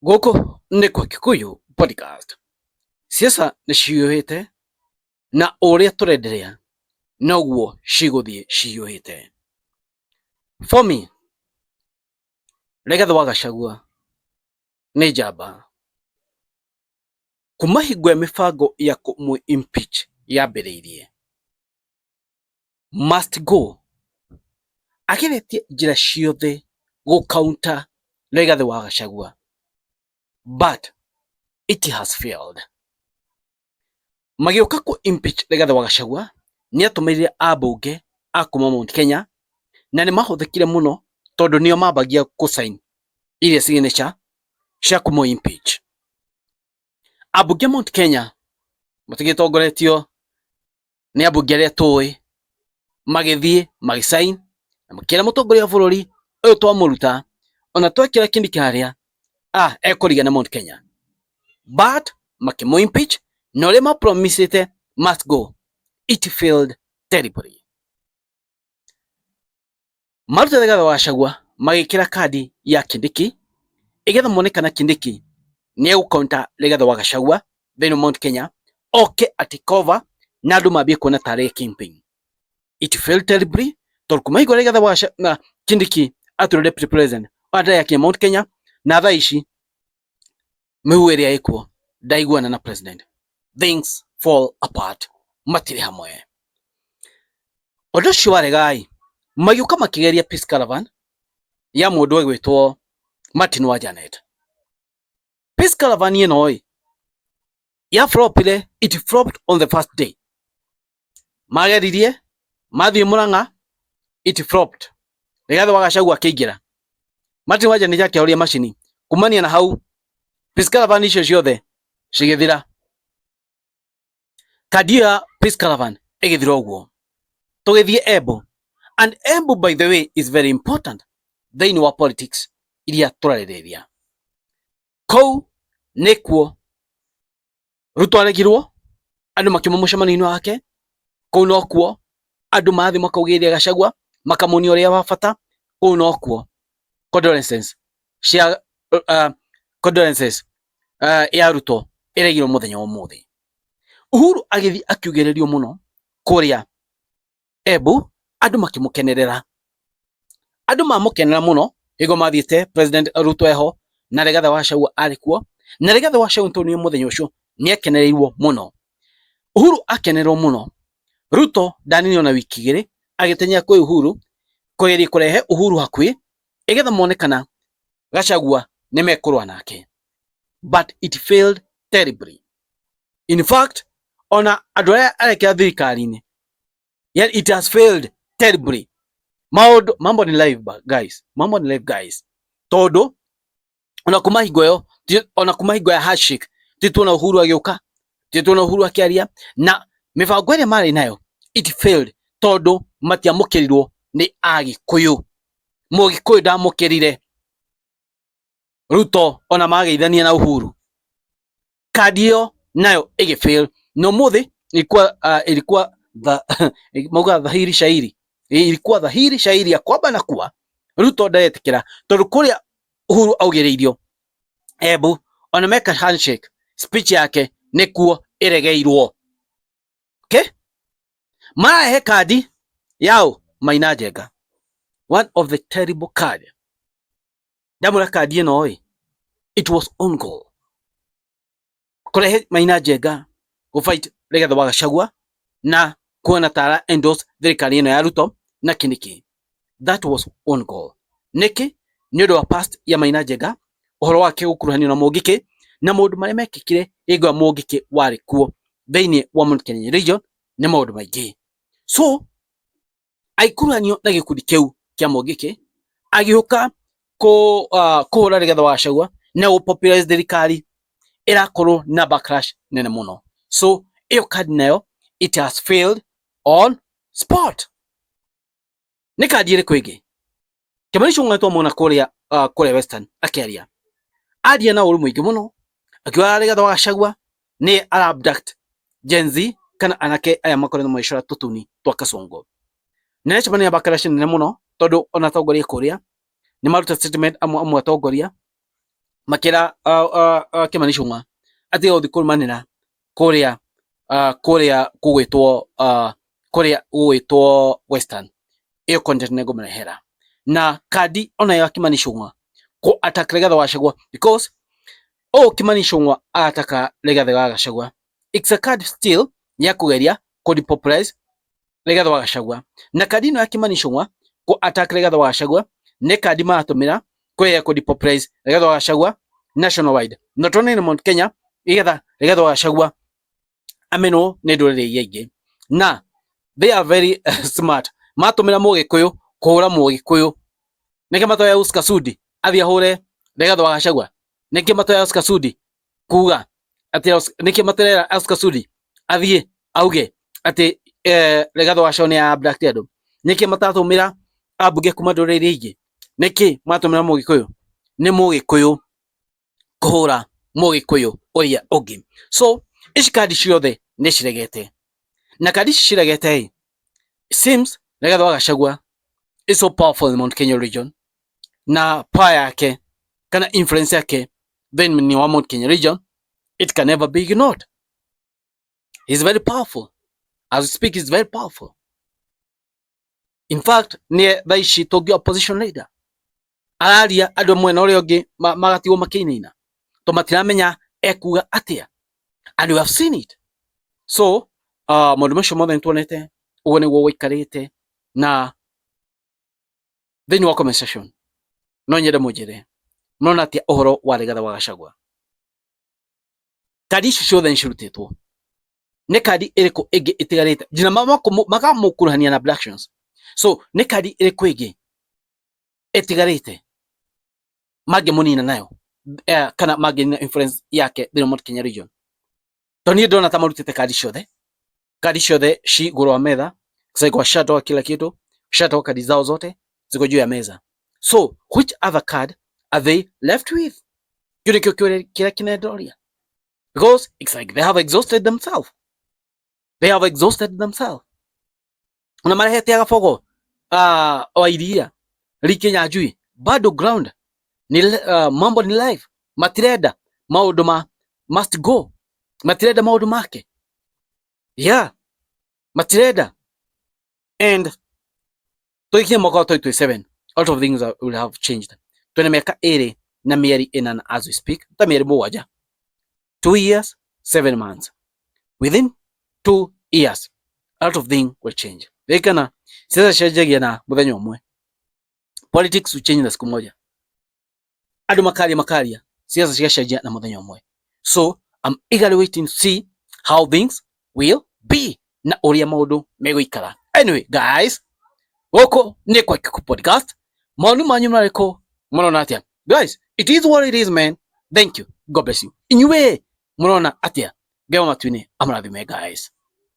Gũkũ nĩ kwa Kikuyu podcast. Ciaca nĩ ciyũhĩte na ũrĩa tũrenderea noguo cigũthiĩ ciyũhĩte. For me, Rigathĩ wa Gachagua nĩ njamba. Kuma hingo ya mĩbango ya kũmũ impeach yambĩrĩirie, must go, ageretie njĩra ciothe gũ counter Rigathĩ wa Gachagua, but it has failed. Magĩũka kũ impeach Rigathĩ wa Gachagua, nĩ atũmĩrire ambunge a kuma Mount Kenya, na nĩ mahũthĩkire mũno tondũ nĩo mambagia kũ sign iria signature cia kũmũ impeach. Ambunge a Mount Kenya matigĩtongoretio nĩ ambunge arĩa tũĩ, magĩthiĩ magĩ sign na makĩra mũtongoria wa bũrũri ũyũ twamũruta, ona twekĩra Kindiki harĩa ekũrigana Mount Kenya, but makĩmũ impeach, na ũrĩa ma promisĩte must go, it failed terribly. Maruta Rigathĩ wa Gachagua magĩkĩra kandi ya Kindiki, ĩgetha mone kana Kindiki nĩ egũ counter Rigathĩ wa Gachagua thĩinĩ Mount Kenya, oke atĩ cover na andũ mambie kuona tarĩ campaign. It failed terribly, tondũ kuma hingo Rigathĩ wa Gachagua Kindiki aturwo deputy president yake Mount Kenya, na thaa ici mĩhuhu ĩrĩa ĩkuo ndaiguana na president. Things fall apart, matirĩ hamwe. Ũndũ ũcio waregai, magĩũka makĩgeria peace caravan ya mũndũ ũgwĩtwo Martin wa Janet. Peace caravan ĩno ya flopire, it flopped on the first day. Mageririe, mathiĩ Mũrang'a, it flopped. Rigathĩ wa Gachagua akĩingĩra, Martin wa Janet akĩhoria macini, kumania na hau peace caravan icio ciothe cigĩthira. Kandi ya peace caravan ĩgĩthira ũguo. Tũgĩthiĩ Embu, and Embu by the way is very important thĩinĩ wa politics iria tũrarĩrĩria. Kũu nĩkuo Ruto aregirwo, andũ makiuma mũcemanio-inĩ wake, kũu nokuo andũ mathiĩ makaugĩria Gachagua, makamũonia ũrĩa wa bata, kũu nokuo condolences ya Ruto ĩregirwo mũthenya wa ũmũthĩ. Uhuru agĩthiĩ akiugĩrĩrio mũno kũrĩa Embu, andũ makĩmũkenerera. Andũ mamũkenera mũno hĩgo mathiĩte president Ruto eho na Rigathĩ wa Gachagua arĩ kuo, na Rigathĩ wa Gachagua tondũ mũthenya ũcio nĩ akenereirwo mũno. Uhuru akenererwo mũno. Ruto ndanini ona wiki igĩrĩ agĩteng'era kwĩ Uhuru kũgeria kũrehe Uhuru hakuhĩ, ĩgetha monekana Gachagua nĩ mekũrũa nake, but it failed terribly. In fact, ona andũ arĩa arekĩra thirikari-inĩ, it has failed terribly. Mambo ni live guys, mambo ni live guys. Tondũ ona kuma hingo ĩyo, ona kuma hingo ya handshake, tituona Uhuru agĩũka, tituona Uhuru akĩaria, na mĩbango ĩrĩa marĩ nayo it failed, tondũ matiamũkĩrirwo nĩ Agĩkũyũ. Mũgĩkũyũ ndamũkĩrire Ruto ona mageithania na Uhuru. Kandi ĩyo nayo ĩgĩfail. Na ũmũthĩ ilikuwa dhahiri shairi, ilikuwa dhahiri shairi ya kwamba na kuwa Ruto ndaretĩkĩra, tondũ kũrĩa Uhuru augĩrĩirio Embu, ona meka handshake, speech yake nĩkuo ĩregeirwo. Okay? Marahe kandi yao Maina Njenga, one of the terrible card. Ndamũra kandi ĩno it was on goal. Kũrehe Maina Njenga gũfight Rigathĩ wa Gachagua na kuona tara endorse thirikari ĩno ya Ruto na Kindiki. That was on goal. Nĩkĩ? Nĩ ũndũ wa past ya Maina Njenga, ũhoro wake gũkuruhanio na Mũngĩkĩ, na maũndũ marĩa mekĩkire hĩndĩ ya Mũngĩkĩ warĩ kuo thĩinĩ wa Mount Kenya region nĩ maũndũ maingĩ. So aikuruhanio na gĩkundi kĩu kĩa Mũngĩkĩ, agĩũka kũhũra Rigathĩ wa Gachagua na gũpopularize thirikari, ĩrakorwo na backlash nene mũno. So ĩyo kandi nayo it has failed on spot. Nĩ kandi ĩrĩkũ ĩngĩ? Kimani Ichung'wa twamwona kũrĩa Western akĩaria, aria na ũru mũingĩ mũno, akiuga Rigathĩ wa Gachagua nĩ abduct Gen Z kana anake aya makoretwo magĩcora tũtuni twa Kasongo. Nĩ acemania backlash nene mũno, tondũ ona atongoria kũrĩa nĩ maruta statement amwe atongoria makira Kimani Ichung'wa atiga guthi kurumanira kuria gugwitwo Western iyo content nego mrehera na kadi ona ya Kimani Ichung'wa ko attack Rigathi wa Gachagua because Kimani Ichung'wa ataka Rigathi wa Gachagua, it's a card still ya kugeria ko depopularize Rigathi wa Gachagua, na kadi no ya Kimani Ichung'wa ko attack Rigathi wa Gachagua ne kadi matumira ko ya ko depopularize Rigathi wa Gachagua national wide not only in Mount Kenya igetha Rigathi wa Gachagua ameno ne ndurire yenge na they are very smart matumira Mugikuyu kuhura Mugikuyu nike matoya Oscar Sudi athi ahure Rigathi wa Gachagua nike matoya Oscar Sudi kuga ati nike materera Oscar Sudi athie auge ati Rigathi wa Gachagua ni abducted andu nike matatumira abuge kuma ndurire ingi nike matumira Mugikuyu ni Mugikuyu kuhura Mugikuyu uria ungi so ici kadi ciothe ni ciregete na kadi ciregete seems Rigathi wa Gachagua is so powerful in Mount Kenya region na power yake kana influence yake then ni wa Mount Kenya region it can never be ignored. He's very powerful as we speak, is very powerful. In fact ni thaici tungi opposition leader araria andu mwena uria ungi magatigo makinina to matiramenya ekuga atia and we have seen it. So maundu macio mothe nituonete uguo niguo wikarite na thini wa comment section no nyende munjire murona atia uhoro wa Rigathi wa Gachagua. Kadi icio ciothe nicirutitwo ni kadi iriku ingi itigarite jina makamukuruhania na Black Actions, so ni kadi iriku ingi itigarite mangimunina nayo kana mangina influence yake thini Mount Kenya region. Toni ndona ta marutite kadi ciothe cigurwa metha kwa shatoa kila kitu, shatoa kadi zao zote ziko juu ya meza. So which other card are they left with? Kila kinaendelea because it's like they have exhausted themselves. Una marehete agafogo o iria rikenya njui bado ground ni mambo ni live matireda maundu must go matireda maundu make matireda and tuikie mwaka wa 2027 a lot of things will have changed. Twina miaka iri na mieri inana as we speak, ta mieri mugwanja, 2 years 7 months. Within 2 years a lot of things will change. Wekana siasa cenjagia na muthenya umwe, politics will change na siku moja, andu makaria siasa cigacenjia na muthenya umwe. So I'm eagerly waiting to see how things will be na uria maundu meguikara. Anyway guys, Woko ni kwa Kikuyu podcast. Maoni manyu mariko murona atia? Guys, it is what it is man. Thank you. God bless you. Inyuwe murona atia? Gema matwine amrathime guys.